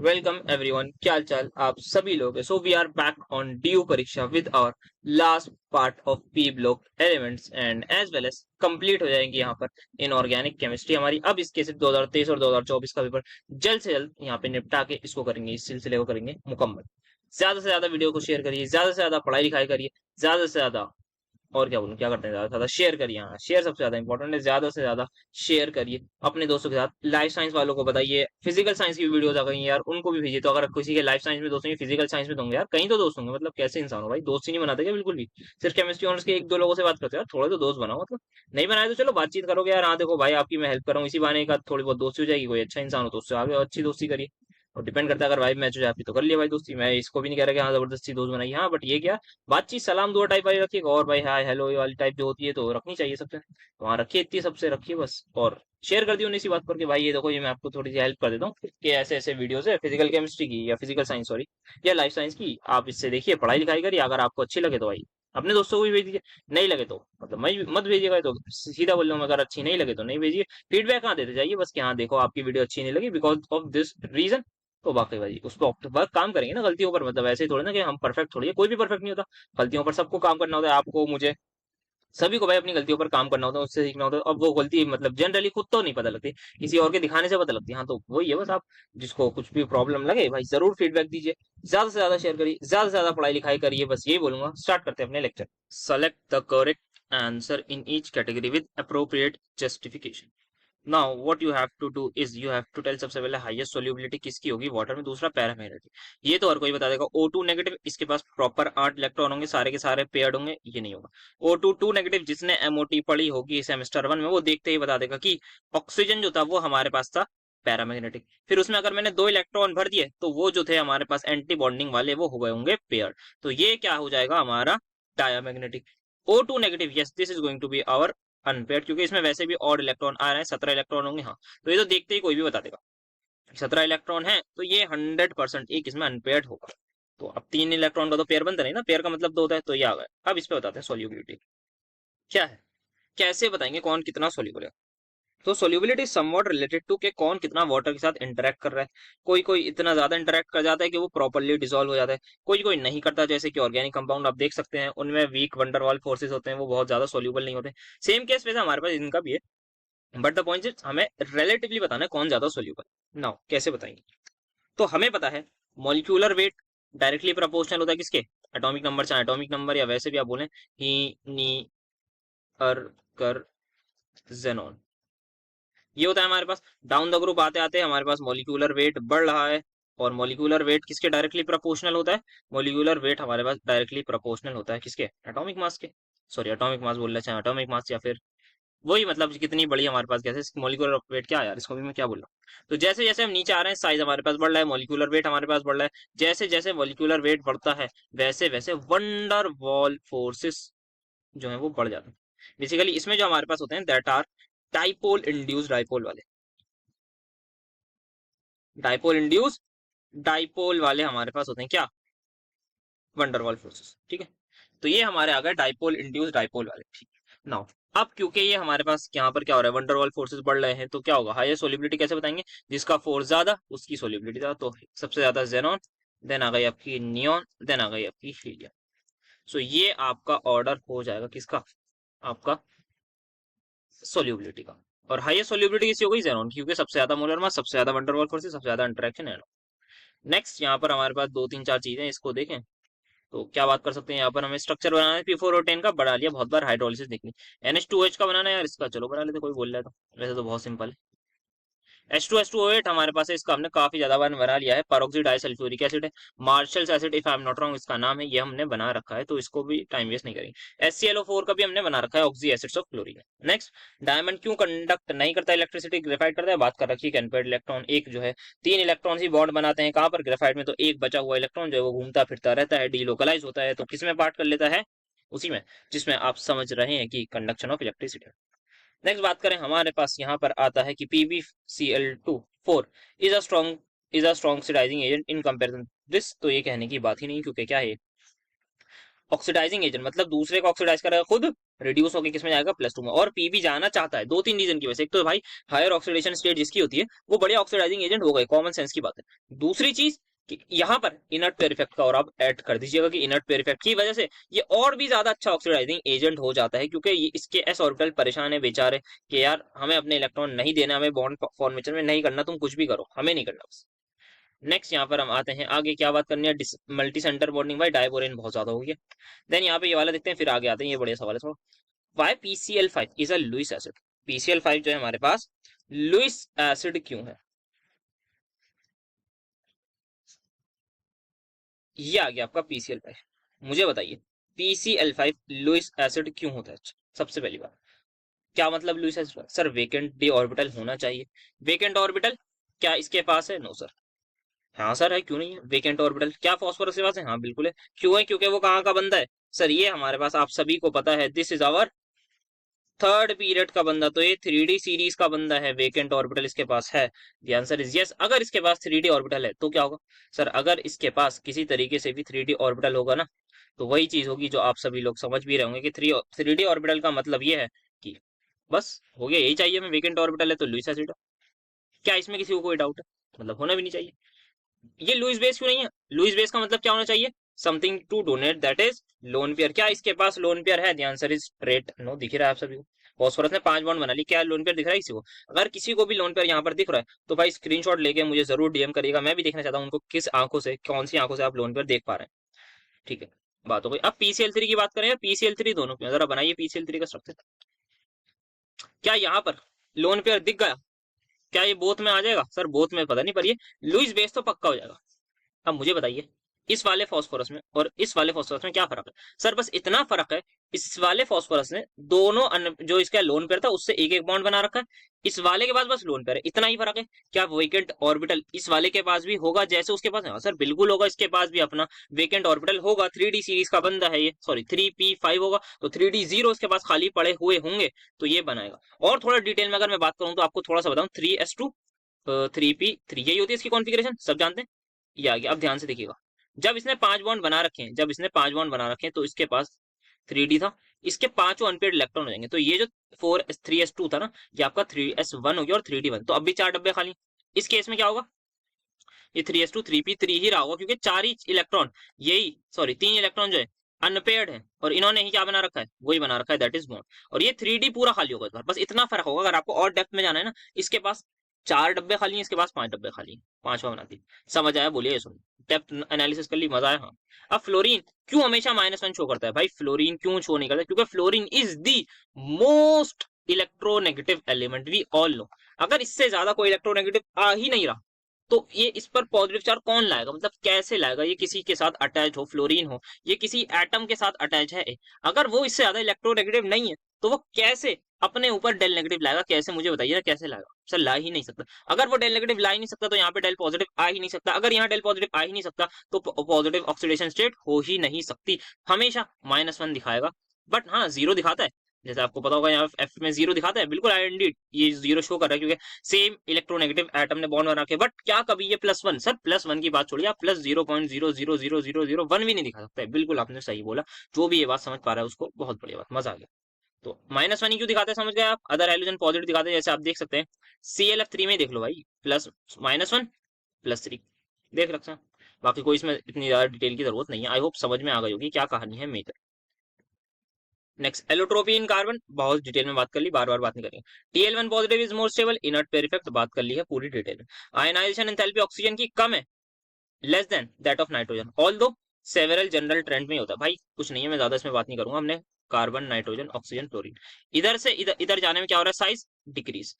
Welcome everyone, क्या हाल चाल आप सभी लोग। So we are back on due परीक्षा with our last part of P block elements and as well as complete हो जाएंगे यहाँ पर इनऑर्गेनिक केमिस्ट्री हमारी। अब इसके सिर्फ 2023 और 2024 का पेपर जल्द से जल्द यहाँ पे निपटा के इसको करेंगे, इस सिलसिले को करेंगे मुकम्मल। ज्यादा से ज्यादा वीडियो को शेयर करिए, ज्यादा से ज्यादा पढ़ाई लिखाई करिए, ज्यादा से ज्यादा और क्या बोलूं, क्या करते हैं, ज्यादा से ज्यादा शेयर करिए। हाँ, शेयर सबसे ज्यादा इंपॉर्टेंट है, ज्यादा से ज्यादा शेयर करिए अपने दोस्तों के साथ। लाइफ साइंस वालों को बताइए, फिजिकल साइंस की वीडियोस आ गई यार, उनको भी भेजिए। तो अगर किसी के लाइफ साइंस में दोस्त होंगे, फिजिकल साइंस में तो होंगे यार, कहीं तो दोस्त होंगे। मतलब कैसे इंसान हो भाई, दोस्त ही नहीं बनाते क्या बिल्कुल भी? सिर्फ केमिस्ट्री ऑनर्स के एक दो लोगों से बात करते हो यार, थोड़े तो दोस्त बनाओ। मतलब नहीं बनाए तो चलो बातचीत करोगे यार, हाँ देखो भाई आपकी मैं हेल्प कर रहा हूँ, इसी बहाने एक आध थोड़ी बहुत दोस्ती हो जाएगी। कोई अच्छा इंसान हो तो उससे आगे अच्छी दोस्ती करिए। और डिपेंड करता है, अगर भाई मैच हो जाए आपकी तो कर लिया भाई दोस्ती। मैं इसको भी नहीं कह रहा कि हाँ जबरदस्ती दोस्त बनाइए, हाँ बट ये क्या, बातचीत सलाम दुआ टाइप वाली रखिएगा। और भाई हाय हेलो ये वाली टाइप जो होती है तो रखनी चाहिए सबसे, तो वहाँ रखिए, इतनी सबसे रखिए बस। और शेयर कर दियो उन्हीं सी बात करके, भाई ये देखो ये मैं आपको थोड़ी सी हेल्प कर देता हूँ कि ऐसे ऐसे वीडियोस है फिजिकल केमिस्ट्री की या फिजिकल साइंस सॉरी या लाइफ साइंस की, आप इससे देखिए, पढ़ाई लिखाई करिए। अगर आपको अच्छी लगे तो भाई अपने दोस्तों को भी भेज दीजिए, नहीं लगे तो मतलब मैं मत भेजिएगा। तो सीधा बोल रहा हूँ, अगर अच्छी नहीं लगे तो नहीं भेजिए। फीडबैक कहाँ देते जाइए बस कि हाँ देखो आपकी वीडियो अच्छी नहीं लगी बिकॉज ऑफ दिस रीजन। तो बाकी भाई उस पर वर्क काम करेंगे ना गलतियों पर। मतलब ऐसे ही थोड़ी ना कि हम परफेक्ट थोड़ी है, कोई भी परफेक्ट नहीं होता। गलतियों पर सबको काम करना होता है, आपको मुझे सभी को भाई अपनी गलतियों पर काम करना होता है, उससे सीखना होता है। अब वो गलती मतलब जनरली खुद तो नहीं पता लगती, किसी और के दिखाने से पता लगती है। हाँ तो वही है बस, आप जिसको कुछ भी प्रॉब्लम लगे भाई जरूर फीडबैक दीजिए, ज्यादा से ज्यादा शेयर करिए, ज्यादा से ज्यादा पढ़ाई लिखाई करिए। बस यही बोलूंगा। स्टार्ट करते हैं अपने lecture. Select the correct answer in each category with appropriate justification. Now what you have to do is you have to tell. सबसे पहले हाईएस्ट सोल्यूबिलिटी किसकी होगी वाटर में, दूसरा पैरामेग्नेटिक। ये तो हर कोई बता देगा। O2 नेगेटिव, इसके पास प्रॉपर 8 इलेक्ट्रॉन होंगे, सारे के सारे पेयर्ड होंगे, ये नहीं होगा। O2 2 नेगेटिव, जिसने MOT पढ़ी होगी सेमेस्टर 1 में वो देखते ही बता देगा कि ऑक्सीजन जो था वो हमारे पास था पैरामैग्नेटिक। फिर उसमें अगर मैंने 2 इलेक्ट्रॉन भर दिए तो वो जो थे हमारे पास एंटी बॉन्डिंग वाले वो हो गए होंगे पेयर। तो ये क्या हो जाएगा हमारा diamagnetic. O2 negative, yes this is going to be our unpaired, क्योंकि इसमें वैसे भी ऑड इलेक्ट्रॉन आ रहे हैं, 17 इलेक्ट्रॉन होंगे। हाँ तो ये तो देखते ही कोई भी बता देगा 17 इलेक्ट्रॉन है, तो ये 100% एक इसमें अनपेयर्ड होगा। तो अब 3 इलेक्ट्रॉन का तो पेयर बनता नहीं ना, पेयर का मतलब 2 होता है, तो ये आ गया। अब इस पे बताते हैं सोल्यूबिलिटी क्या है, कैसे बताएंगे कौन कितना सोल्यूबल है। तो सोल्यूबिलिटी समवॉट रिलेटेड टू के कौन कितना वाटर के साथ इंटरेक्ट कर रहा है। कोई कोई इतना ज्यादा इंटरेक्ट कर जाता है कि वो प्रॉपरली डिसॉल्व हो जाता है, कोई कोई नहीं करता। जैसे कि ऑर्गेनिक कंपाउंड आप देख सकते हैं, उनमें वीक वंडरवाल फोर्सेस होते हैं, वो बहुत ज्यादा सोल्यूबल नहीं होते। सेम केस वैसे हमारे पास इनका भी है, बट द पॉइंट इज हमें रिलेटिवली बताना है कौन ज्यादा सोल्यूबल। नाउ कैसे बताएंगे, तो हमें पता है मॉलिक्यूलर वेट डायरेक्टली प्रोपोर्शनल होता है किसके, एटॉमिक नंबर, चाहे एटॉमिक नंबर या वैसे भी आप बोलें ही नी अर कर जेनॉन, ये होता है हमारे पास। डाउन द ग्रुप आते आते हमारे पास मॉलिक्यूलर वेट बढ़ रहा है, और मॉलिक्यूलर वेट किसके डायरेक्टली प्रोपोर्शनल होता है, मॉलिक्यूलर वेट हमारे पास डायरेक्टली प्रोपोर्शनल होता है किसके, एटॉमिक मास के। सॉरी एटॉमिक मास बोल रहे हैं, चाहे एटॉमिक मास या फिर वही, मतलब कितनी बड़ी हमारे पास गैसेस, मॉलिक्यूलर वेट क्या है यार, इसको भी मैं क्या बोल रहा हूँ। तो जैसे जैसे हम नीचे आ रहे हैं साइज हमारे पास बढ़ रहा है, मॉलिक्यूलर वेट हमारे पास बढ़ रहा है। जैसे जैसे मॉलिक्यूलर वेट बढ़ता है वैसे वैसे वंडर वॉल फोर्सेस जो है वो बढ़ जाते हैं। बेसिकली इसमें जो हमारे पास होते हैं that are dipole induced dipole वाले, डाइपोल इंड्यूस डाइपोल वाले हमारे पास होते हैं क्या, वंडरवॉल फोर्सेस। ठीक है, तो ये हमारे आ गए डाइपोल इंड्यूस डाइपोल वाले। ठीक है नाउ, अब क्योंकि ये हमारे पास यहाँ पर क्या हो रहा है, वंडरवॉल फोर्सेस बढ़ रहे हैं, तो क्या होगा, हाईएस्ट सोल्यूबिलिटी कैसे बताएंगे, जिसका फोर्स ज्यादा उसकी सोल्यूबिलिटी ज्यादा। तो सबसे ज्यादा जेनॉन, देन आ गई आपकी नियॉन, देन आ गई आपकी हीलियम। सो ये आपका ऑर्डर हो जाएगा किसका, आपका सोल्यूबिलिटी का। और हाईएस्ट सोल्यूबिलिटी किसी हो गई जेनॉन, क्योंकि सबसे ज्यादा मोलर मास, सबसे ज्यादा वंडरवॉल फोर्सेस, सबसे ज्यादा इंटरेक्शन है। नेक्स्ट यहाँ पर हमारे पास दो तीन चार चीजें, इसको देखें तो क्या बात कर सकते हैं। यहाँ पर हमें स्ट्रक्चर बनाना है, P4 और 10 का बना लिया, बहुत बार हाइड्रोलिसिस देखनी। NH2OH का बनाना है यार, इसका चलो बना लेते, कोई बोल रहा है तो वैसे तो बहुत सिंपल है। H2SO8 हमारे पास है, इसका हमने काफी ज्यादा बार बना लिया है। पेरोक्सी डाइसल्फ्यूरिक एसिड है, marshals acid if I am not wrong इसका नाम है, ये हमने बना रखा है, तो इसको भी टाइम वेस्ट नहीं करेंगे। HClO4 का भी हमने बना रखा है, oxy acids of chlorine. Next, diamond क्यों कंडक्ट नहीं करता इलेक्ट्रिसिटी, ग्रेफाइट करता है, बात कर रखी है। अनपेयर्ड इलेक्ट्रॉन एक जो है 3 इलेक्ट्रॉन ही बॉन्ड बनाते हैं, कहाँ पर, ग्रेफाइट में। तो एक बचा हुआ इलेक्ट्रॉन जो है वो घूमता फिरता रहता है, डीलोकलाइज होता है, तो किसमें पार्ट कर लेता है, उसी में जिसमें आप समझ रहे हैं कि कंडक्शन ऑफ इलेक्ट्रिसिटी। नेक्स्ट बात करें, हमारे पास यहाँ पर आता है कि PbCl2 4 is a strong oxidising agent in comparison this. तो ये कहने की बात ही नहीं, क्योंकि क्या है, ऑक्सीडाइजिंग एजेंट मतलब दूसरे को ऑक्सीडाइज करेगा, खुद रिड्यूस होकर किसमें जाएगा, +2 में। और पी भी जाना चाहता है, दो तीन रीजन की वजह से। एक तो भाई हायर ऑक्सीडेशन स्टेट जिसकी होती है वो बढ़िया ऑक्सीडाइजिंग एजेंट हो गए, कॉमन सेंस की बात है। दूसरी चीज कि यहाँ पर इनर्ट पेयर इफेक्ट का और आप ऐड कर दीजिएगा कि इनर्ट पेयर इफेक्ट की वजह से ये और भी ज्यादा अच्छा ऑक्सीडाइजिंग एजेंट हो जाता है, क्योंकि ये इसके एस ऑर्बिटल परेशान है बेचारे कि यार हमें अपने इलेक्ट्रॉन नहीं देना, हमें बॉन्ड फॉर्मेशन में नहीं करना, तुम कुछ भी करो, हमें नहीं करना बस। नेक्स्ट यहाँ पर हम आते हैं आगे, क्या बात करनी है, मल्टी सेंटर बॉन्डिंग। भाई डायबोरेन बहुत ज्यादा हो गया। देन यहाँ पे ये वाला देखते हैं, फिर आगे आते हैं, ये बढ़िया सवाल है थोड़ा। Why PCl5 is a Lewis acid. PCl5 जो है हमारे पास लुईस एसिड क्यों है, ये आ गया आपका PCl5। मुझे बताइए PCl5 लुईस एसिड क्यों होता है। अच्छा, सबसे पहली बात, क्या मतलब Lewis acid, sir vacant d orbital होना चाहिए। वेकेंट ऑर्बिटल क्या इसके पास है, नो सर। हाँ सर है, क्यों नहीं है वेकेंट ऑर्बिटल, क्या फॉस्फोरस के पास है, हाँ बिल्कुल है। क्यों है, क्योंकि वो कहाँ का बंदा है, सर ये हमारे पास आप सभी को पता है, this is our third period का बंदा, तो ये 3D सीरीज का बंदा है, वेकेंट ऑर्बिटल इसके पास है। The answer is yes. अगर इसके पास 3D ऑर्बिटल है तो क्या होगा, सर अगर इसके पास किसी तरीके से भी 3D ऑर्बिटल होगा ना, तो वही चीज होगी जो आप सभी लोग समझ भी रहे होंगे कि 3D ऑर्बिटल का मतलब ये है कि बस हो गया, यही चाहिए हमें, वेकेंट ऑर्बिटल है तो लुईस एसिड। क्या इसमें किसी को कोई डाउट है, मतलब होना भी नहीं चाहिए। ये लुईस बेस क्यों नहीं है, लुईस बेस का मतलब क्या होना चाहिए, something to donate, that is lone pair. क्या इसके पास लोन पेयर है, the answer is straight no. दिख रहा है आप सभी को, फॉस्फोरस ने 5 बॉन्ड बना ली, क्या लोन पेयर दिख रहा है किसी को। अगर किसी को भी लोन पेयर यहाँ पर दिख रहा है तो भाई स्क्रीनशॉट लेके मुझे जरूर DM करिएगा, मैं भी देखना चाहता हूँ उनको किस आंखों से, कौन सी आंखों से आप लोन पेयर देख पा रहे हैं। ठीक है, बात हो गई। अब PCl3 की बात करें, PCl3 दोनों की, जरा बनाइए PCl3 का स्ट्रक्चर। क्या यहाँ पर लोन पेयर दिख गया, क्या ये बोथ में आ जाएगा, सर बोथ में पता नहीं, पर ये लुईस बेस तो पक्का हो जाएगा। अब मुझे बताइए इस वाले फास्फोरस में और इस वाले फास्फोरस में क्या फर्क है, सर बस इतना फर्क है, इस वाले फास्फोरस ने दोनों जो इसका लोन पेयर था उससे एक एक बॉन्ड बना रखा है, इस वाले के पास बस लोन पेयर है, इतना ही फर्क है। क्या वेकेंट ऑर्बिटल इस वाले के पास भी होगा जैसे उसके पास है, हाँ सर बिल्कुल होगा, इसके पास भी अपना वेकेंट ऑर्बिटल होगा, 3D सीरीज का बंदा है ये, सॉरी 3p5 होगा, तो 3D जीरो इसके पास खाली पड़े हुए होंगे, तो ये बनाएगा। और थोड़ा डिटेल में अगर मैं बात करूं तो आपको थोड़ा सा बताऊं, 3s2 3p3 यही होती है इसकी कॉन्फ़िगरेशन, सब जानते हैं। ये आ गया, अब ध्यान से देखिएगा, जब इसने 5 बॉन्ड बना रखे हैं, जब इसने 5 बॉन्ड बना रखे हैं तो इसके पास 3D था, इसके पांचों अनपेयर्ड इलेक्ट्रॉन हो जाएंगे, तो ये जो 3s2 था ना, ये आपका 3s1 हो गया और 3d1, तो अब भी 4 डब्बे खाली। इस केस में क्या होगा, ये 3s2 3p3 ही रहा होगा, क्योंकि 4 ही इलेक्ट्रॉन, यही सॉरी 3 इलेक्ट्रॉन जो है अनपेयर्ड है, और इन्होंने ही क्या बना रखा है, वही बना रखा है, दैट इज बॉन्ड। और ये 3D पूरा खाली होगा इस बार, बस इतना फर्क होगा। अगर आपको और डेप्थ में जाना है ना, इसके पास 4 डब्बे खाली हैं, इसके पास 5 डब्बे खाली हैं, पांचवा बनाती है। समझ आया, बोलिए, सुन डेप्थ एनालिसिस कर ली, मजा आया, हाँ। अब फ्लोरीन क्यों हमेशा -1 शो करता है, भाई फ्लोरीन क्यों शो नहीं करता, क्योंकि fluorine is the most electronegative element, we all know. अगर इससे ज्यादा कोई इलेक्ट्रोनेगेटिव आ ही नहीं रहा तो ये इस पर पॉजिटिव चार्ज कौन लाएगा, मतलब कैसे लाएगा, ये किसी के साथ अटैच हो, फ्लोरीन हो, ये किसी एटम के साथ अटैच है, अगर वो इससे ज्यादा इलेक्ट्रोनेगेटिव नहीं है तो वो कैसे अपने ऊपर डेल नेगेटिव लाएगा, कैसे, मुझे बताइए ना कैसे लाएगा, सर ला ही नहीं सकता। अगर वो डेल नेगेटिव ला ही नहीं सकता तो यहाँ पे डेल पॉजिटिव आ ही नहीं सकता, अगर यहाँ डेल पॉजिटिव आ ही नहीं सकता तो पॉजिटिव ऑक्सीडेशन स्टेट हो ही नहीं सकती, हमेशा -1 दिखाएगा। बट हाँ जीरो दिखाता है, जैसे आपको पता होगा यहाँ एफ में जीरो दिखाता है, बिल्कुल आई इंडीड ये जीरो शो कर रहा है, क्योंकि सेम इलेक्ट्रोनेगेटिव एटम ने बॉन्ड बना के, बट क्या कभी ये +1, सर +1 की बात छोड़िए, आप +0.0000001 भी नहीं दिखा सकता है, बिल्कुल आपने सही बोला। जो भी ये बात समझ पा रहा है उसको बहुत बढ़िया बात, मजा आ गया। तो -1 ही क्यों दिखाते हैं, समझ गए आप, अदर हाइड्रोजन पॉजिटिव दिखाते हैं, जैसे आप देख सकते हैं ClF3 में देख लो भाई, प्लस -1 +3 देख रखते हैं। बाकी कोई इसमें इतनी ज्यादा डिटेल की जरूरत नहीं है, आई होप समझ में आ गई होगी क्या कहानी है मेजर। नेक्स्ट एलोट्रोपी इन कार्बन, बहुत डिटेल में बात कर ली, बार बार बात नहीं करेंगे। TL1 positive is more stable, inert pair effect बात कर ली है पूरी डिटेल में। आयनाइजेशन एंथैल्पी ऑक्सीजन की कम है, less than that of nitrogen, although several general trend में ही होता है। भाई कुछ नहीं है, मैं ज्यादा इसमें बात नहीं करूंगा, हमने कार्बन नाइट्रोजन ऑक्सीजन क्लोरीन, इधर से इधर इधर जाने में क्या हो रहा है, साइज डिक्रीज,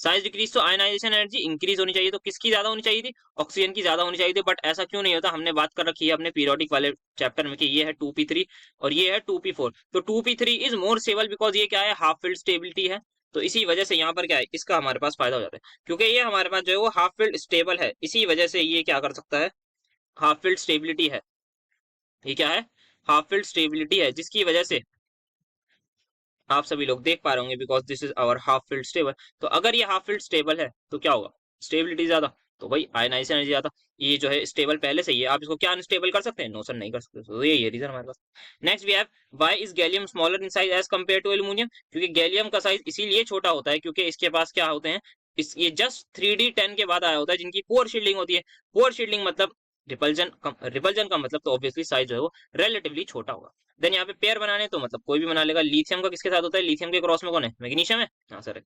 साइज डिक्रीज, तो आयनाइजेशन एनर्जी इंक्रीज होनी चाहिए, तो किसकी ज्यादा होनी चाहिए थी, ऑक्सीजन की ज्यादा होनी चाहिए थी, बट ऐसा क्यों नहीं होता, हमने बात कर रखी है अपने पीरियोडिक वाले चैप्टर में कि ये है 2p3 और ये है 2p4, तो 2p3 is more stable because ये क्या है, हाफ फील्ड स्टेबिलिटी है, तो इसी वजह से यहाँ पर क्या है, इसका हमारे पास फायदा हो जाता है, क्योंकि ये हमारे पास जो है वो हाफ फील्ड स्टेबल है, इसी वजह से ये क्या कर सकता है, हाफ फील्ड स्टेबिलिटी है, ये क्या है, हाफ फील्ड स्टेबिलिटी है, जिसकी वजह से आप सभी लोग देख पा रहे होंगे, because this is our half filled stable, तो अगर ये हाफ फील्ड स्टेबल है तो क्या होगा, स्टेबिलिटी ज्यादा, तो भाई आयनाइजेशन एनर्जी आता, ये जो है स्टेबल पहले से ही है, आप इसको क्या अनस्टेबल कर सकते हैं? नो सर, नहीं कर सकते। तो ये रीजन हमारे पास। Next we have why is gallium smaller in size as compare to aluminium? क्योंकि गैलियम का साइज इसीलिए छोटा होता है क्योंकि इसके पास क्या होते हैं, इस ये जस्ट 3d10 के बाद आया होता है, जिनकी पोर शील्डिंग होती है। पोर शील्डिंग मतलब रिपल्जन कम, रिपल्जन का मतलब तो ऑब्वियसली साइज जो है वो रिलेटिवली छोटा होगा। देन यहाँ पे पेयर बनाने तो मतलब कोई भी बना लेगा। लिथियम का किसके साथ होता है? लिथियम के क्रॉस में कौन है? मैग्नीशियम है। हाँ सर।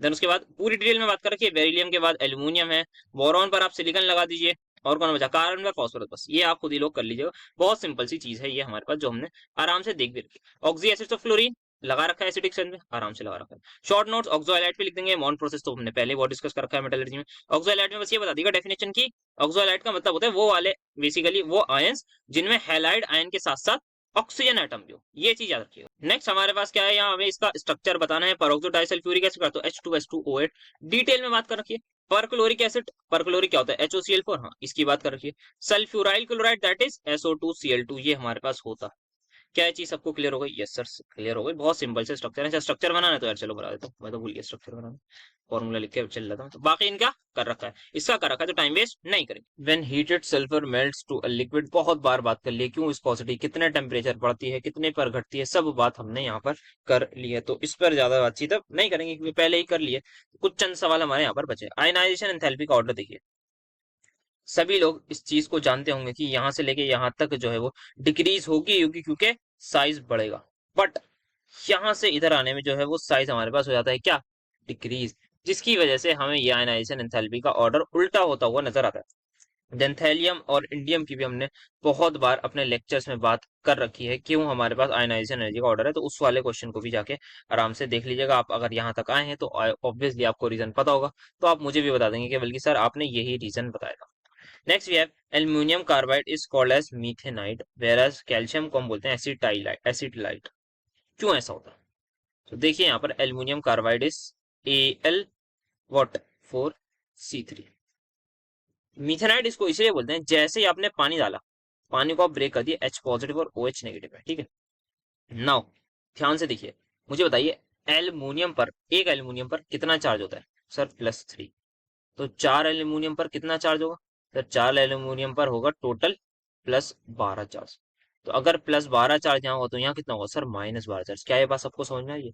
देन उसके बाद पूरी डिटेल में बात कर रखी है, बेरिलियम के बाद एल्यूमिनियम है। बोरॉन पर आप सिलिकॉन लगा दीजिए, और कौन बचा? कार्बन का फॉस्फोरस। बस ये आप खुद ही लोग कर लीजिएगा, बहुत सिंपल सी चीज है ये हमारे पास, जो हमने आराम से देख भी रखी। ऑक्सी एसिड ऑफ फ्लोरीन लगा रखा है एसिडिक में, आराम से लगा रखा है। शॉर्ट नोट्स ऑक्सोहाइलाइट पे लिख देंगे। मॉन प्रोसेस तो हमने पहले बहुत डिस्कस कर रखा है मेटलर्जी में। ऑक्सोहाइलाइट में बस ये बता देगा डेफिनेशन की, ऑक्सोहाइलाइट का मतलब होता है वो वाले, बेसिकली वो आयंस जिनमें हैलाइड आयन के साथ साथ ऑक्सीजन एटम भी हो, ये चीज याद रखिएगा। नेक्स्ट हमारे पास क्या है, यहाँ हमें इसका स्ट्रक्चर बताना है। पेरोक्सो डाइसल्फ्यूरिक एसिड का तो H2S2O8 डिटेल में बात कर रखिए। परक्लोरिक एसिड, परक्लोरिक क्या होता है? HOCl4, हाँ इसकी बात कर रखिए। Sulphuryl chloride that is SO2Cl2, ये हमारे पास होता। क्या ये चीज सबको क्लियर हो गई? यस सर, क्लियर हो गई। बहुत सिंपल से स्ट्रक्चर है। अच्छा स्ट्रक्चर बनाना है तो यार चलो बना देता हूँ, मैं तो भूल गया स्ट्रक्चर बनाना, फॉर्मूला लिख के चल रहा था। तो बाकी इनका कर रखा है, इसका कर रखा है, तो टाइम वेस्ट नहीं करेंगे। When heated sulphur melts to a liquid, बहुत बार बात कर ली क्यों विस्कोसिटी, कितने टेम्परेचर बढ़ती है, कितने पर घटती है, सब बात हमने यहाँ पर कर ली है, तो इस पर ज्यादा बातचीत अब नहीं करेंगे क्योंकि पहले ही कर लिए। कुछ चंद सवाल हमारे यहाँ पर बचे। आयनाइजेशन एंथैल्पी का ऑर्डर देखिए, सभी लोग इस चीज को जानते होंगे कि यहाँ से लेके यहाँ तक जो है वो डिक्रीज होगी होगी क्योंकि साइज बढ़ेगा, बट यहाँ से इधर आने में जो है वो साइज हमारे पास हो जाता है क्या? डिक्रीज, जिसकी वजह से हमें ये आयनाइजेशन एंथैल्पी का ऑर्डर उल्टा होता हुआ नजर आता है। जेंथेलियम और इंडियम की भी हमने बहुत बार अपने लेक्चर्स में बात कर रखी है, क्यों हमारे पास आयनाइजेशन एनर्जी का ऑर्डर है, तो उस वाले क्वेश्चन को भी जाके आराम से देख लीजिएगा। आप अगर यहाँ तक आए हैं तो ऑब्वियसली आपको रीजन पता होगा, तो आप मुझे भी बता देंगे कि बल्कि सर आपने यही रीजन बताया था। Next we have aluminium carbide is called as methanide whereas calcium को हम बोलते हैं एसिटाइलाइट। क्यों ऐसा होता है? तो देखिए यहाँ पर aluminium carbide is Al what 4C3। मीथेनाइट इसको इसलिए बोलते हैं, जैसे ही आपने पानी डाला, पानी को आप ब्रेक कर दिए, H पॉजिटिव और OH नेगेटिव है, ठीक है। नाउ ध्यान से देखिए, मुझे बताइए एल्युमिनियम पर, एक एल्युमिनियम पर कितना चार्ज होता है? सर +3। तो 4 एल्यूमिनियम पर कितना चार्ज होगा? तो 4 एल्यूमिनियम पर होगा टोटल +12 चार्ज। तो अगर +12 चार्ज यहाँ होगा तो यहाँ कितना होगा? Sir -12 charge. क्या ये बात सबको समझ में आई है?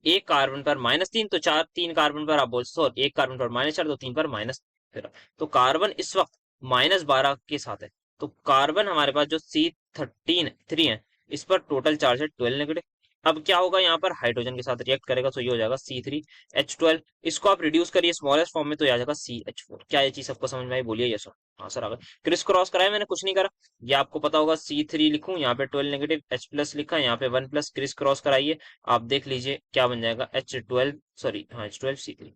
एक कार्बन पर -3, तो चार, 3 कार्बन पर आप बोल, सॉरी एक कार्बन पर -4, तो 3 पर -13। तो कार्बन इस वक्त -12 के साथ है। तो कार्बन हमारे पास जो C13 है, इस पर टोटल चार्ज है 12 नेगेटिव। अब क्या होगा, यहाँ पर हाइड्रोजन के साथ रिएक्ट करेगा, तो ये हो जाएगा C3H12। इसको आप रिड्यूस करिए स्मॉलेस्ट फॉर्म में, तो ये आ जाएगा CH4। क्या ये चीज सबको समझ में आई? बोलिए यस सर। हाँ सर आ गया। क्रिस क्रॉस कराया मैंने, कुछ नहीं करा। ये आपको पता होगा, C3 लिखूं, यहाँ पे 12 नेगेटिव, H+ लिखा, यहाँ पे 1+, क्रिस क्रॉस कराइए, आप देख लीजिए क्या बन जाएगा। H12, सॉरी हाँ H12C3।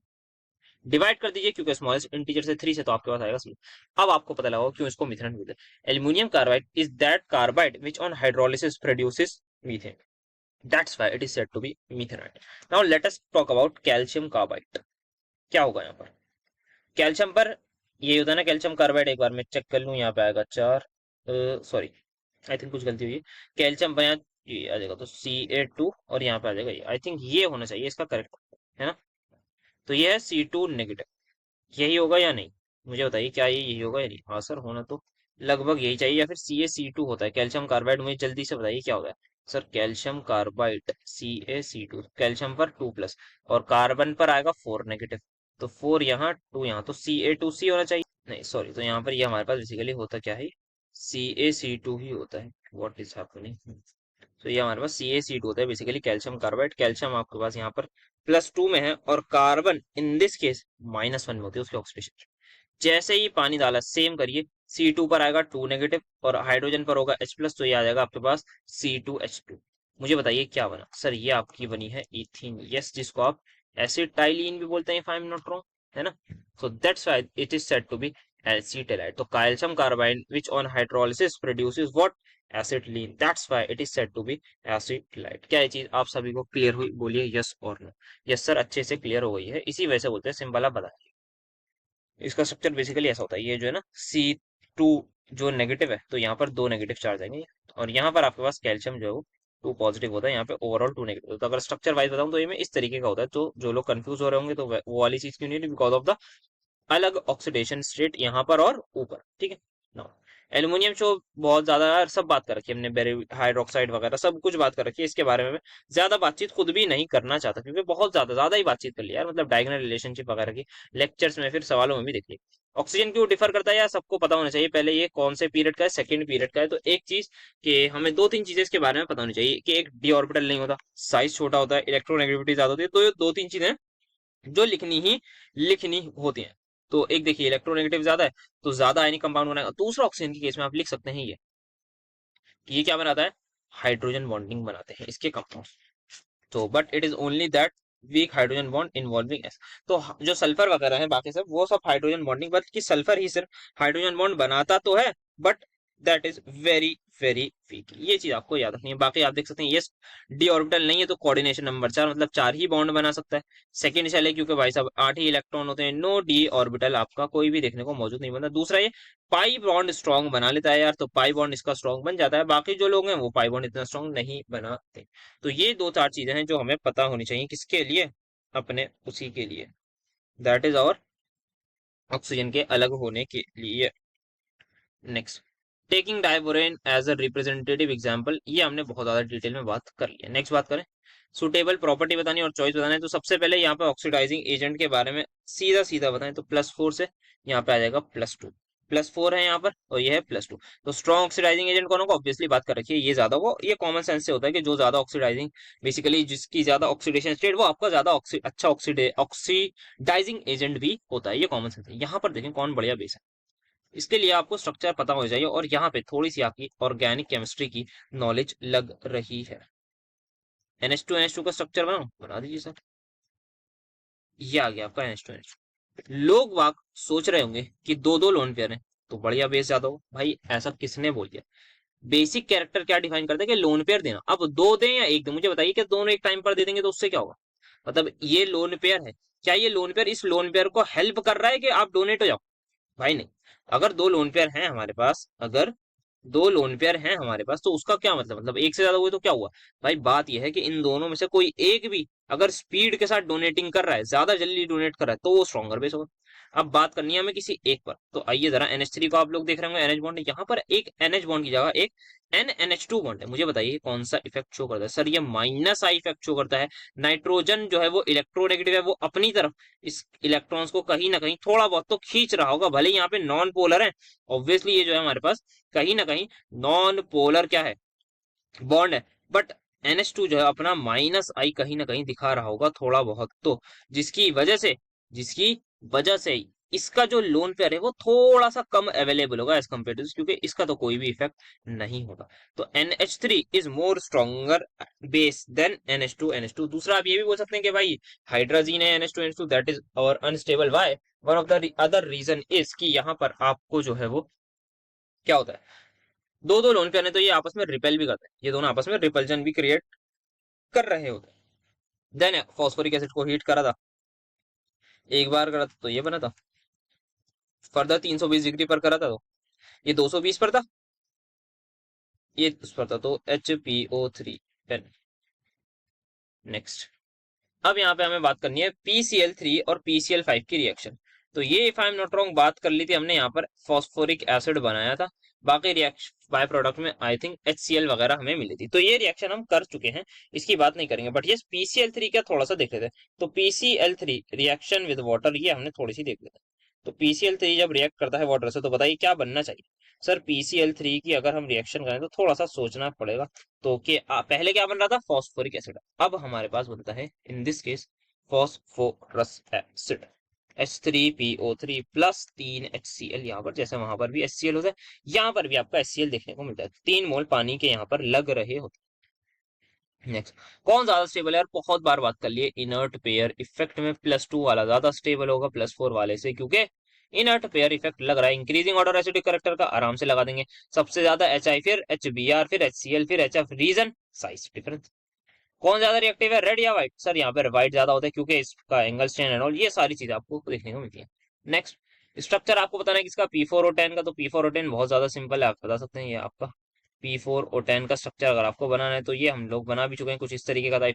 डिवाइड कर दीजिए क्योंकि स्मॉलेस्ट इंटीजर से 3 से, तो आपके पास आएगा C। अब आपको पता लगा क्यों इसको मीथेन बोलते हैं। Aluminium carbide is that carbide which on hydrolysis produces methane, that's why it is said to be methanide. Now let us talk about calcium carbide. क्या होगा यहाँ पर? कैल्शियम पर ये होता है ना कैल्शियम कार्बाइड, एक बार मैं चेक कर लूं, यहाँ पे आएगा 4, सॉरी आई थिंक कुछ गलती हुई है। कैल्शियम पर यहाँ ये आ जाएगा तो Ca2, और यहाँ पे आ जाएगा ये, आई थिंक ये होना चाहिए इसका करेक्ट, है ना? तो ये है C2 नेगेटिव, यही होगा या नहीं? मुझे बताइए क्या ये यही होगा या नहीं? हाँ सर होना तो लगभग यही चाहिए, या फिर CaC2 होता है कैल्शियम कार्बाइड। मुझे जल्दी से बताइए क्या होगा। Sir calcium carbide CaC2, calcium पर 2+, और कार्बन पर आएगा 4 नेगेटिव, तो 4 यहाँ 2 यहाँ, तो Ca2C होना चाहिए। नहीं सॉरी, तो यहाँ पर ये हमारे पास बेसिकली होता क्या है? CaC2 ही होता है। What is happening? तो ये हमारे पास CaC2 होता है बेसिकली कैल्शियम कार्बाइड। कैल्शियम आपके पास यहाँ पर +2 में है, और कार्बन इन दिस केस -1 में होती है उसकी ऑक्सीडेशन। जैसे ही पानी डाला, सेम करिए, C2 पर आएगा 2 नेगेटिव, और हाइड्रोजन पर होगा H+, तो ये आ जाएगा आपके पास C2H2। मुझे बताइए क्या बना? सर ये आपकी बनी है इथीन, यस, जिसको आप एसिटाइलिन भी बोलते हैं if I am not wrong, है ना? So that's why it is said to be acetylide. तो calcium carbide which on hydrolysis produces what? Acetylene, that's why it is said to be acetylide. क्या ये चीज आप सभी को क्लियर हुई? बोलिए यस और नो। यस सर, अच्छे से क्लियर हो गई है, इसी वजह से बोलते हैं सिंपल आप बता। इसका स्ट्रक्चर बेसिकली ऐसा होता है, ये जो है ना C2 जो नेगेटिव है, तो यहाँ पर 2 नेगेटिव चार्ज आएंगे, और यहाँ पर आपके पास कैल्शियम जो है वो 2 पॉजिटिव होता है, यहाँ पे ओवरऑल 2 नेगेटिव। तो अगर स्ट्रक्चर वाइज बताऊं तो ये में इस तरीके का होता है, तो जो लोग कंफ्यूज हो रहे होंगे तो वो वाली चीज क्यों नहीं, बिकॉज ऑफ द अलग ऑक्सीडेशन स्टेट यहाँ पर और ऊपर, ठीक है ना। एल्यूमिनियम जो बहुत ज्यादा सब बात कर रखी है हमने, बेरी हाइड्रोक्साइड वगैरह सब कुछ बात कर रखी है, इसके बारे में मैं ज्यादा बातचीत खुद भी नहीं करना चाहता, क्योंकि बहुत ज्यादा ही बातचीत कर लिया यार, मतलब डायगोनल रिलेशनशिप वगैरह की लेक्चर्स में फिर सवालों में भी देख लिया। ऑक्सीजन क्यों डिफर करता है यार, सबको पता होना चाहिए पहले ये कौन से पीरियड का है, सेकंड पीरियड का है। तो एक चीज कि हमें दो तीन चीजें इसके बारे में पता होनी चाहिए, कि एक डी ऑर्बिटल नहीं होता, साइज छोटा होता है, इलेक्ट्रोनेगेटिविटी ज्यादा होती है। तो ये दो तीन चीजें जो लिखनी होती हैं। तो एक देखिए इलेक्ट्रोनेगेटिव ज्यादा है तो ज्यादा आयनिक कंपाउंड बनाएगा। दूसरा ऑक्सीजन के केस में आप लिख सकते हैं ये कि ये क्या बनाता है, हाइड्रोजन बॉन्डिंग बनाते हैं इसके कंपाउंड। तो but it is only that weak hydrogen bond involving S. तो जो सल्फर वगैरह है बाकी सब वो सब हाइड्रोजन बॉन्डिंग, बट कि सल्फर ही सिर्फ हाइड्रोजन बॉन्ड बनाता तो है, but that is very very weak. ये चीज आपको याद रखनी है। बाकी आप देख सकते हैं ये डी ऑर्बिटल नहीं है तो कोऑर्डिनेशन नंबर 4, मतलब 4 ही बॉन्ड बना सकता है। सेकंड शेल है क्योंकि भाई साहब 8 ही इलेक्ट्रॉन होते हैं, नो डी ऑर्बिटल आपका कोई भी देखने को मौजूद नहीं बनता। दूसरा ये पाई बॉन्ड स्ट्रॉन्ग बना लेता है यार, तो पाई बॉन्ड इसका स्ट्रॉन्ग बन जाता है, बाकी जो लोग हैं वो पाई बॉन्ड इतना स्ट्रॉन्ग नहीं बनाते। तो ये दो चार चीजें हैं जो हमें पता होनी चाहिए, किसके लिए, अपने उसी के लिए, दैट इज आवर ऑक्सीजन के अलग होने के लिए। Next, taking diborane as a representative example, ये हमने बहुत ज्यादा डिटेल में बात कर ली है। नेक्स्ट बात करें, सुटेबल प्रॉपर्टी बतानी और चॉइस बताना है। तो सबसे पहले यहाँ पे ऑक्सीडाइजिंग एजेंट के बारे में सीधा सीधा बताएं तो +4 से यहाँ पे आ जाएगा +2, +4 है यहाँ पर और ये है +2। तो स्ट्रॉन्ग ऑक्सीडाइजिंग एजेंट कौन होगा, ऑब्वियसली बात कर रखी है ये ज्यादा होगा। ये कॉमन सेंस से होता है कि जो ज्यादा ऑक्सीडाइजिंग, बेसिकली जिसकी ज्यादा ऑक्सीडेशन स्टेट वो आपका ज्यादा अच्छा ऑक्सीडाइजिंग एजेंट भी होता है, ये कॉमन सेंस है। यहाँ पर देखें कौन बढ़िया बेस है, इसके लिए आपको स्ट्रक्चर पता होना चाहिए और यहाँ पे थोड़ी सी आपकी ऑर्गेनिक केमिस्ट्री की नॉलेज लग रही है। NH2 का स्ट्रक्चर बना दीजिए सर, ये आ गया आपका NH2। लोग वाक सोच रहे होंगे कि दो दो लोन पेयर हैं तो बढ़िया बेस ज्यादा हो, भाई ऐसा किसने बोल दिया। बेसिक कैरेक्टर क्या डिफाइन करता है कि लोन पेयर देना, अब दो दें या एक दें, मुझे बताइए कि दोनों एक टाइम पर दे देंगे तो उससे क्या होगा। मतलब ये लोन पेयर है, क्या ये लोन पेयर इस लोन पेयर को हेल्प कर रहा है कि आप डोनेट हो जाओ, भाई नहीं। अगर दो लोन पेयर हैं हमारे पास, अगर दो लोन पेयर हैं हमारे पास तो उसका क्या मतलब एक से ज्यादा हुए तो क्या हुआ। भाई बात यह है कि इन दोनों में से कोई एक भी अगर स्पीड के साथ डोनेटिंग कर रहा है, ज्यादा जल्दी डोनेट कर रहा है, तो वो स्ट्रॉन्गर बेस होगा। अब बात करनी है हमें किसी एक पर, तो आइए जरा NH3 को आप लोग देख रहे होंगे NH बॉन्ड, यहाँ पर एक NH बॉन्ड की जगह एक NH2 बॉन्ड है। मुझे बताइए कौन सा इफेक्ट शो करता है, सर ये माइनस आई इफेक्ट शो करता है। नाइट्रोजन जो है वो इलेक्ट्रोनेगेटिव है, वो अपनी तरफ इस इलेक्ट्रॉन्स को कहीं ना कहीं थोड़ा बहुत तो खींच रहा होगा, भले यहाँ पे नॉन पोलर है। ऑब्वियसली ये जो है हमारे पास कहीं ना कहीं नॉन पोलर क्या है, बॉन्ड है, बट NH2 जो है अपना माइनस आई कहीं ना कहीं दिखा रहा होगा थोड़ा बहुत, तो जिसकी वजह से इसका जो लोन पेयर है वो थोड़ा सा कम अवेलेबल होगा एज कम्पेयर टू, क्योंकि इसका तो कोई भी इफेक्ट नहीं होगा। तो NH3 is more stronger base than NH2। दूसरा आप ये भी बोल सकते हैं कि भाई हाइड्रोजीन है NH2 दैट इज और unstable, why one of the other reason is कि यहाँ पर आपको जो है वो क्या होता है, दो दो लोन पेयर है तो ये आपस में रिपेल भी करते हैं, ये दोनों आपस में रिपल्जन भी क्रिएट कर रहे होते हैं। देन फॉस्फोरिक एसिड को हीट करा था, एक बार करा था तो ये बना था, फर्दर 320 डिग्री पर करा था तो ये 220 पर था, ये उस पर था, तो HPO3 पेन। नेक्स्ट, अब यहाँ पे हमें बात करनी है PCl3 और PCl5 की रिएक्शन। तो ये if I am not wrong बात कर ली थी हमने, यहाँ पर फॉस्फोरिक एसिड बनाया था, बाकी रिएक्शन बाय प्रोडक्ट में आई थिंक HCl वगैरह हमें मिली थी, तो ये रिएक्शन हम कर चुके हैं, इसकी बात नहीं करेंगे। बट ये PCl3 क्या थोड़ा सा देख लेते हैं। तो PCl3 रिएक्शन विद वाटर, ये हमने थोड़ी सी देख लेते हैं। तो PCl3 जब रिएक्ट करता है वाटर से तो बताइए क्या बनना चाहिए। सर PCl3 की अगर हम रिएक्शन करें तो थोड़ा सा सोचना पड़ेगा। तो पहले क्या बन रहा था, फॉस्फोरिक एसिड, अब हमारे पास बनता है in this case phosphorous acid H3PO3 plus 3HCl। यहाँ पर जैसे वहां पर भी HCl होता है, यहाँ पर भी आपका HCl देखने को मिलता है, 3 मोल पानी के यहाँ पर लग रहे होते हैं। नेक्स्ट, कौन ज्यादा स्टेबल है यार, बहुत बार बात कर लिए, इनर्ट पेयर इफेक्ट में +2 वाला ज्यादा स्टेबल होगा +4 वाले से, क्योंकि इनर्ट पेयर इफेक्ट लग रहा है। इंक्रीजिंग ऑर्डर एसिडिक करेक्टर का आराम से लगा देंगे, सबसे ज्यादा HI फिर HBr फिर HCl फिर HF, रीजन साइज डिफरेंस। कौन ज्यादा रिएक्टिव है, रेड या व्हाइट, सर यहाँ पर व्हाइट ज्यादा होता है क्योंकि इसका एंगल स्ट्रेन एंड ऑल, ये सारी चीजें आपको देखने को मिलती है। नेक्स्ट, स्ट्रक्चर आपको बताना है किसका, P4O10 का। तो P4O10 बहुत ज्यादा सिंपल है, आप बता सकते हैं ये आपका P4O10 का स्ट्रक्चर अगर आपको बनाना है तो ये हम लोग बना भी चुके हैं कुछ इस तरीके का था।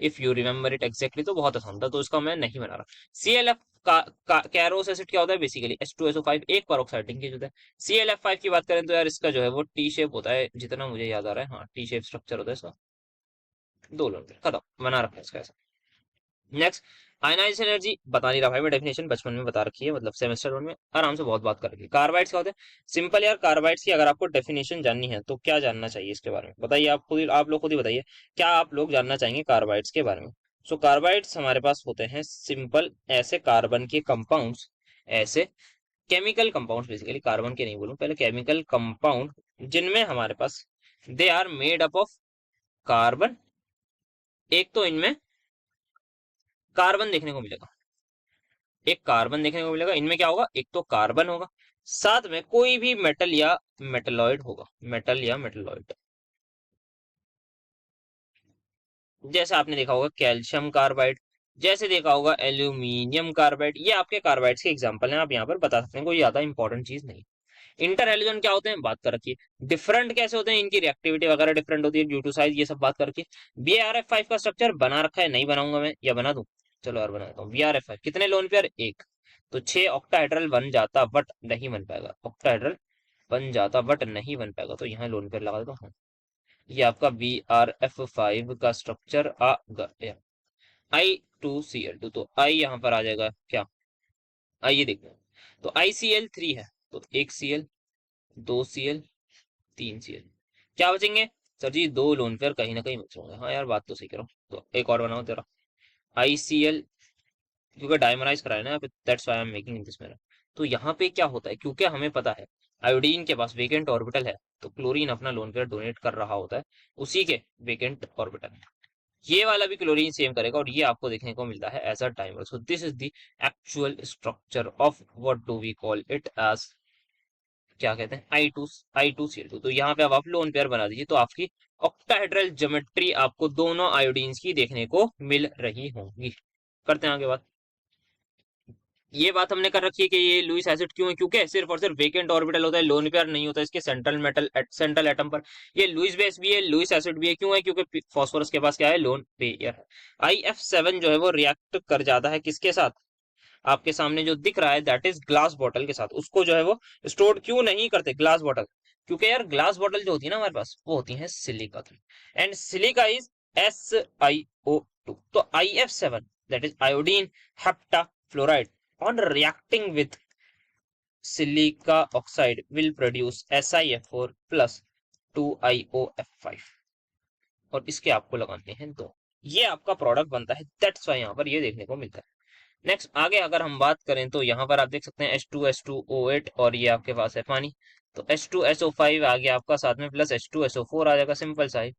If you remember it exactly तो बहुत आसान था, तो इसका मैं नहीं बना रहा। ClF का कैरोस एसिड क्या होता है? बेसिकली H2SO5 एक पेरोक्साइड लिंकेज होता है। ClF5 की बात करें तो यार इसका जो है वो टी शेप होता है, जितना मुझे याद आ रहा है। हाँ, टी शेप स्ट्रक्चर होता है इसका, दो लोन खत्म, बना रखा है इसका ऐसा। नेक्स्ट, आयनाइज एनर्जी बता नहीं रहा भाई मैं, डेफिनेशन बचपन में बता रखी है, मतलब सेमेस्टर 1 में आराम से बहुत बात कर रखी है। कार्बाइड्स क्या होते हैं? सिंपल यार, कार्बाइड्स की अगर आपको डेफिनेशन जाननी है तो क्या जानना चाहिए इसके बारे में बताइए, आप लोग खुद ही बताइए, क्या आप लोग जानना चाहेंगे कार्बाइड्स के बारे में? सो कार्बाइड्स हमारे पास होते हैं सिंपल ऐसे कार्बन के कंपाउंड्स, ऐसे केमिकल कंपाउंड्स, बेसिकली कार्बन के नहीं बोलूं, पहले केमिकल कंपाउंड जिनमें हमारे पास they are made up of carbon. एक तो इनमें कार्बन देखने को मिलेगा, एक कार्बन देखने को मिलेगा, इनमें क्या होगा? एक तो कार्बन होगा, साथ में कोई भी मेटल या मेटलॉइड होगा, मेटल या मेटलॉइड। जैसे आपने देखा होगा कैल्शियम कार्बाइड, जैसे देखा होगा एल्यूमिनियम कार्बाइड, ये आपके कार्बाइड्स के एग्जांपल हैं, आप यहाँ पर बता सकते हैं, कोई ज्यादा इंपॉर्टेंट चीज नहीं। इंटर हेलोजन क्या होते हैं? बात कर रखी है। डिफरेंट कैसे होते हैं? इनकी रिएक्टिविटी वगैरह डिफरेंट होती है ड्यू टू साइज, ये सब बात कर रखी है। BrF5 का स्ट्रक्चर बना रखा है, नहीं बनाऊंगा मैं, या बना दूं? चलो यार बना देता हूँ। BrF5 कितने लोन पेयर? एक, तो 6 ऑक्टाहेड्रल बन जाता, बट नहीं बन पाएगा। ऑक्टाहेड्रल बन जाता बट नहीं बन पाएगा, तो यहाँ लोन पेयर लगा देता हूँ। ये आपका BrF5 का स्ट्रक्चर आ गया। I2Cl2, तो I यहाँ पर आ जाएगा क्या? आइए देखते हैं। तो ICl3 है, तो एक Cl, दो Cl, तीन Cl, क्या बचेंगे? सर जी दो लोन पेयर कहीं ना कहीं बच होंगे। हाँ यार बात तो सही करो, तो एक और बनाओ तेरा ICl, क्योंकि डायमराइज कराया ना यहाँ पे, that's why I am making this मेरा। तो यहाँ पे क्या होता है, क्योंकि हमें पता है आयोडीन के पास वेकेंट ऑर्बिटल है, तो क्लोरीन अपना लोन पेयर डोनेट कर रहा होता है उसी के वेकेंट ऑर्बिटल। ये वाला भी क्लोरीन सेम करेगा, और ये आपको देखने को मिलता है as a dimer. So this is the actual structure of what do we call it as, क्या कहते हैं? I2Cl2। तो यहाँ पे अब आप लोन पेयर बना दीजिए, तो आपकी ऑक्टाहेड्रल ज्योमेट्री आपको दोनों आयोडीन्स की देखने को मिल रही होंगी। करते हैं आगे बात। ये बात हमने कर रखी है कि ये लुईस एसिड क्यों है, क्योंकि सिर्फ और सिर्फ वेकेंट ऑर्बिटल होता है, लोन पेयर नहीं होता इसके सेंट्रल एटम पर। ये लुईस बेस भी है, लुईस एसिड भी है, क्यों है? क्योंकि फास्फोरस के पास क्या है? लोन पेयर है। IF7 जो है वो रिएक्ट कर जाता है किसके साथ? आपके सामने जो दिख रहा है दैट इज ग्लास बॉटल के साथ। उसको जो है वो स्टोर क्यों नहीं करते ग्लास बॉटल? क्योंकि यार ग्लास बॉटल जो होती है ना हमारे पास, वो होती है सिलिका की, एंड सिलिका इज SiO2। तो IF7 that is iodine heptafluoride on reacting with silica oxide will produce SiF4 plus 2IOF5, और इसके आपको लगाने हैं दो, ये आपका प्रोडक्ट बनता है, दैट्स वाई यहाँ पर ये देखने को मिलता है। नेक्स्ट आगे अगर हम बात करें तो यहाँ पर आप देख सकते हैं H2S2O8, और ये आपके पास है पानी, तो H2SO5 आ गया आपका, साथ में प्लस H2SO4 आ जाएगा, सिंपल सा है।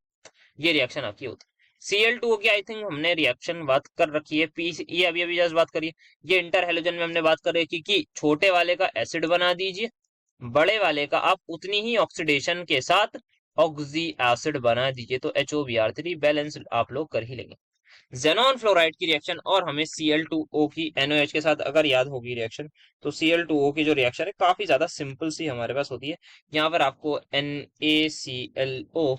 ये रिएक्शन आपकी होती है। Cl2 की आई थिंक हमने रिएक्शन बात कर रखी है। पी ये अभी अभी जस्ट बात करिए। ये इंटर हेलोजन में हमने बात कर रही थी कि छोटे वाले का एसिड बना दीजिए, बड़े वाले का आप उतनी ही ऑक्सीडेशन के साथ ऑक्सी एसिड बना दीजिए, तो HOBr3 बैलेंस आप लोग कर ही लेंगे। जेनॉन फ्लोराइड की रिएक्शन, और हमें Cl2O की NOH के साथ अगर याद होगी रिएक्शन, तो Cl2O की जो रिएक्शन है काफी ज्यादा सिंपल सी हमारे पास होती है। यहाँ पर आपको NaClO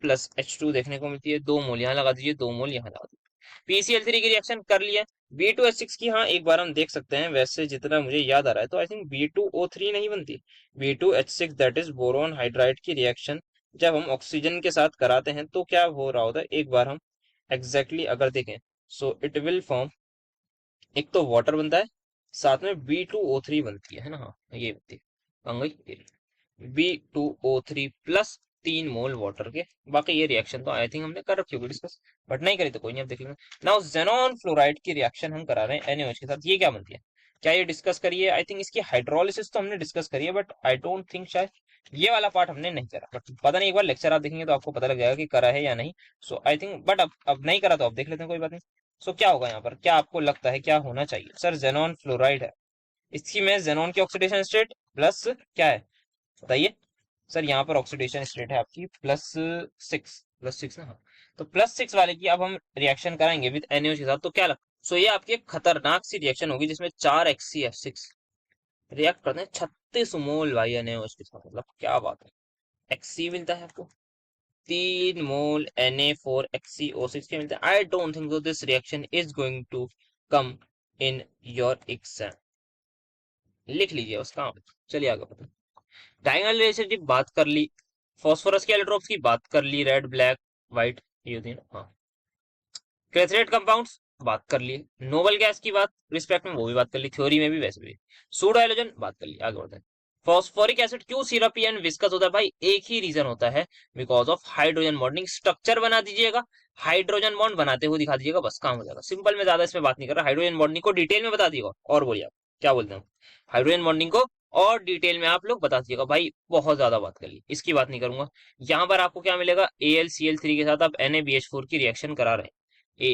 प्लस H2 देखने को मिलती है, 2 मोल यहाँ लगा दीजिए, 2 मोल यहाँ लगा दीजिए। PCl3 की रिएक्शन कर लिया। B2H6 की हाँ एक बार हम देख सकते हैं, वैसे जितना मुझे याद आ रहा है तो आई थिंक B2O3 नहीं बनती, B2H6 that is boron hydride की रिएक्शन जब हम ऑक्सीजन के साथ कराते हैं तो क्या हो रहा होता है, एक बार हम अगर देखें, सो इट विल फॉर्म, एक तो वाटर बनता है, साथ में B2O3 बनती है ना, हाँ ये बनती है, बन गई B2O3 प्लस 3 मोल वाटर के। बाकी ये रिएक्शन तो आई थिंक हमने कर रखी होगी डिस्कस, बट नहीं करी तो कोई नहीं, अब देख लेंगे। नाउ जेनॉन फ्लोराइड की रिएक्शन हम करा रहे हैं NaOH के साथ, ये क्या बनती है? क्या ये डिस्कस करिए? आई थिंक इसकी हाइड्रोलिसिस तो हमने डिस्कस करी है, बट आई डोंट थिंक शायद ये वाला पार्ट हमने नहीं करा, बट पता नहीं, एक बार लेक्चर आप देखेंगे तो आपको पता लग जाएगा कि करा है या नहीं। सो आई थिंक, बट अब नहीं करा तो अब देख लेते हैं, कोई बात नहीं। सो क्या होगा यहाँ पर, क्या आपको लगता है क्या होना चाहिए? सर जेनॉन फ्लोराइड है, इसकी में जेनॉन की ऑक्सीडेशन स्टेट प्लस क्या है बताइए? सर यहाँ पर ऑक्सीडेशन स्टेट है आपकी प्लस सिक्स ना, हाँ। तो +6 वाले की अब हम रिएक्शन कराएंगे विद NaOH के साथ, तो क्या लगता है? सो ये आपकी एक खतरनाक सी रिएक्शन होगी जिसमें 4 HCF6 रिएक्ट करते हैं 36 मोल भाई NaOH के साथ, मतलब क्या बात है। Xc मिलता है आपको, 3 मोल Na4HCO6 के मिलता है। I don't think so this reaction is going to come in your exam, लिख लीजिए बस काम। चलिए आगे बढ़ते हैं। डायगोनल रिलेशनशिप बात कर ली, फास्फोरस के एलोट्रोप्स की बात कर ली, रेड ब्लैक व्हाइट ये तीन, हाँ। क्रेथरेट कंपाउंड्स बात कर लिए, नोबल गैस की बात रिस्पेक्ट में वो भी बात कर ली, थ्योरी में भी वैसे भी। सूडो हाइड्रोजन बात कर ली, आगे बढ़ते हैं। फॉस्फोरिक एसिड क्यों सिरपी एंड विस्कस होता है भाई, एक ही रीजन होता है, because of hydrogen bonding. Structure बना दीजिएगा, हाइड्रोजन बॉन्ड बनाते हुए दिखा दीजिएगा, बस काम हो जाएगा सिंपल। में ज्यादा इसमें बात नहीं कर रहा, हाइड्रोजन बॉन्डिंग को डिटेल में बता दीजिएगा। और बोलिए आप क्या बोलते हैं, हाइड्रोजन बॉन्डिंग को और डिटेल में आप लोग बता दीजिएगा भाई, बहुत ज्यादा बात कर ली, इसकी बात नहीं करूंगा। यहाँ पर आपको क्या मिलेगा, AlCl3 के साथ आप NaBH4 की रिएक्शन करा रहे हैं,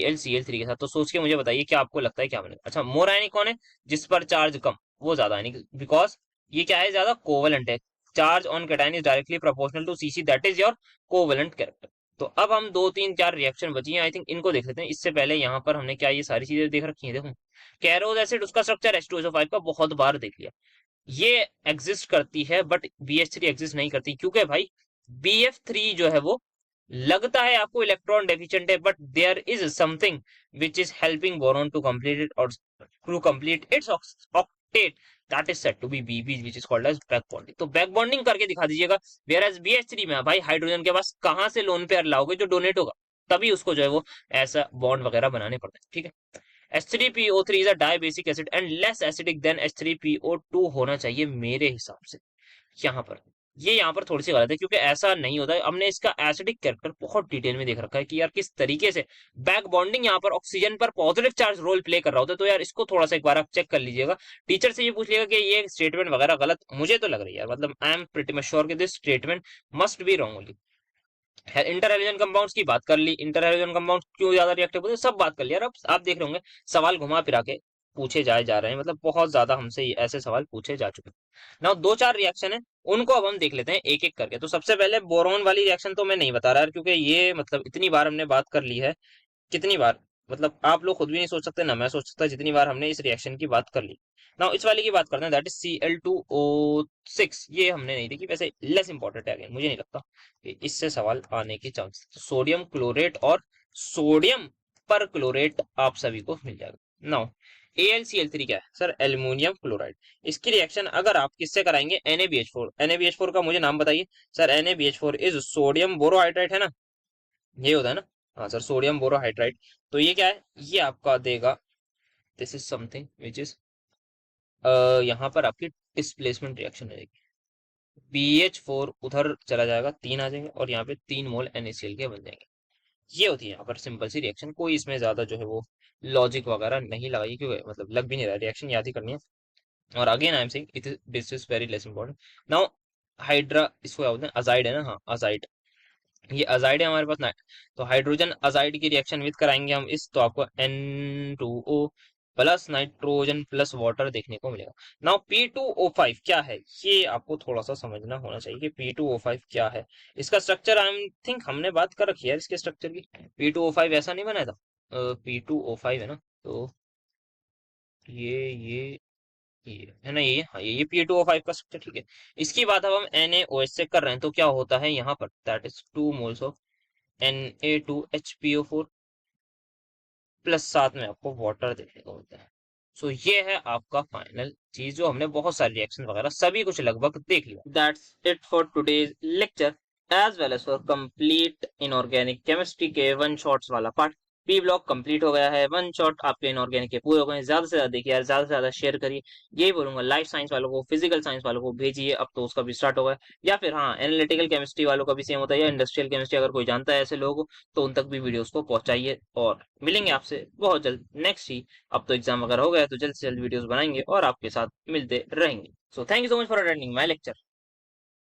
AlCl3 के साथ। तो सोच के मुझे बताइए कि आपको लगता है क्या बनेगा। अच्छा, मोर आयनिक कौन है, जिस पर चार्ज कम, वो ज्यादा आयनिक, बिकॉज ये क्या है, ज्यादा कोवलेंट है। Charge on cation is directly proportional to Cc, that is your covalent character. तो अब हम 2 3 4 रिएक्शन बची हैं, आई थिंक इनको देख लेते हैं। इससे पहले यहाँ पर हमने क्या ये सारी चीजें देख रखी है, देखो। कैरोज एसिड, उसका स्ट्रक्चर H2SO5 का बहुत बार देख लिया, ये एग्जिस्ट करती है, बट BH3 एग्जिस्ट नहीं करती, क्योंकि भाई BF3 जो है वो लगता है आपको इलेक्ट्रॉन डेफिशिएंट है, but there is something which is helping boron to complete it, और to complete its octet, that is said to be BB, which is called as back bonding. तो बैक बॉन्डिंग करके दिखा दीजिएगा। Where as BH3 में भाई hydrogen के पास कहां से लोन पेयर लाओगे, जो डोनेट होगा, तभी उसको जो है वो ऐसा बॉन्ड वगैरह बनाने पड़ते हैं, ठीक है। H3PO3 is a dibasic acid and less acidic then H3PO2 होना चाहिए मेरे हिसाब से। यहाँ पर ये यहाँ पर थोड़ी सी गलत है, क्योंकि ऐसा नहीं होता है। हमने इसका एसिडिक कैरेक्टर बहुत डिटेल में देख रखा है कि यार किस तरीके से बैक बॉन्डिंग यहाँ पर ऑक्सीजन पर पॉजिटिव चार्ज रोल प्ले कर रहा होता है। तो यार इसको थोड़ा सा एक बार आप चेक कर लीजिएगा, टीचर से ये पूछ लिएगा कि ये स्टेटमेंट वगैरह गलत मुझे तो लग रही है यार, मतलब I am pretty much sure कि this statement must be wrong only. Interhalogen compounds की बात कर ली, इंटरहेलोजन कंपाउंड क्यों ज्यादा रिएक्टिव होते हैं, सब बात कर लिया। अब आप देख रहे होंगे सवाल घुमा फिरा के पूछे जाए जा रहे हैं, मतलब बहुत ज्यादा हमसे ऐसे सवाल पूछे जा चुके हैं ना। 2 4 रिएक्शन है, उनको अब हम देख लेते हैं एक एक करके। तो सबसे पहले बोरोन वाली रिएक्शन तो मैं नहीं बता रहा, क्योंकि ये मतलब इतनी बार हमने बात कर ली है, कितनी बार, मतलब आप लोग खुद भी नहीं सोच सकते ना मैं सोच सकता, जितनी बार हमने इस रिएक्शन की बात कर ली ना। इस वाले की बात करते हैं, दैट इज Cl2O6। ये हमने नहीं देखी, वैसे लेस इंपॉर्टेंट है, मुझे नहीं लगता कि इससे सवाल आने के चांस। तो सोडियम क्लोरेट और सोडियम पर क्लोरेट आप सभी को मिल जाएगा। नाउ AlCl3 क्या है सर, एल्यूमिनियम क्लोराइड। इसकी रिएक्शन अगर आप किससे कराएंगे, NaBH4। NaBH4 का मुझे नाम बताइए sir. NaBH4 is sodium borohydride, है ना, ये होता है ना, हाँ सर, सोडियम बोरोहाइड्राइड। तो ये क्या है, ये आपका देगा, this is something which is, यहाँ पर आपकी डिस्प्लेसमेंट रिएक्शन रहेगी। BH4 उधर चला जाएगा, 3 आ जाएंगे, और यहाँ पे 3 मोल NaCl के बन जाएंगे। ये होती है यहाँ पर सिंपल सी रिएक्शन, कोई इसमें ज्यादा जो है वो लॉजिक वगैरह नहीं लगाई, क्योंकि मतलब लग भी नहीं रहा, रिएक्शन याद ही करनी है। और again I am saying it is, this is very less important. Now hydra, इसको क्या बोलते हैं, अजाइड है ना, हाँ अजाइड, ये अजाइड है हमारे पास ना। तो हाइड्रोजन अजाइड की रिएक्शन विद कराएंगे हम इस, तो आपको N2O plus nitrogen plus water देखने को मिलेगा। नाउ P2O5 क्या है, ये आपको थोड़ा सा समझना होना चाहिए कि P2O5 क्या है। इसका स्ट्रक्चर आई थिंक हमने बात कर रखी है इसके स्ट्रक्चर की। P2O5 ऐसा नहीं बनाया था, P2O5 है ना, तो ये ये है ना, ये हाँ, ये P2O5 का स्ट्रक्चर, ठीक है। इसकी बात अब हम NaOH से कर रहे हैं, तो क्या होता है यहाँ पर, that is 2 moles of Na2HPO4 plus साथ में आपको वाटर देखने को मिलता है। सो ये है आपका फाइनल चीज, जो हमने बहुत सारे रिएक्शन वगैरह सभी कुछ लगभग देख लिया। That's it for today's lecture as well as for complete inorganic chemistry के वन शॉट्स वाला पार्ट। पी ब्लॉक कंप्लीट हो गया है, वन शॉट आपके इनऑर्गेनिक के पूरे हो गए। ज्यादा से ज्यादा देखिए यार, ज्यादा से ज्यादा शेयर करिए, यही बोलूंगा। लाइफ साइंस वालों को, फिजिकल साइंस वालों को भेजिए, अब तो उसका भी स्टार्ट होगा। या फिर हाँ, एनालिटिकल केमिस्ट्री वालों का भी सेम होता है, या इंडस्ट्रियल केमिस्ट्री, अगर कोई जानता है ऐसे लोगों को, तो उन तक भी वीडियोस को पहुंचाइए। और मिलेंगे आपसे बहुत जल्द नेक्स्ट ही। अब तो एग्जाम वगैरह हो गया, तो जल्द से जल्द वीडियोस बनाएंगे और आपके साथ मिलते रहेंगे। So thank you so much for attending my lecture.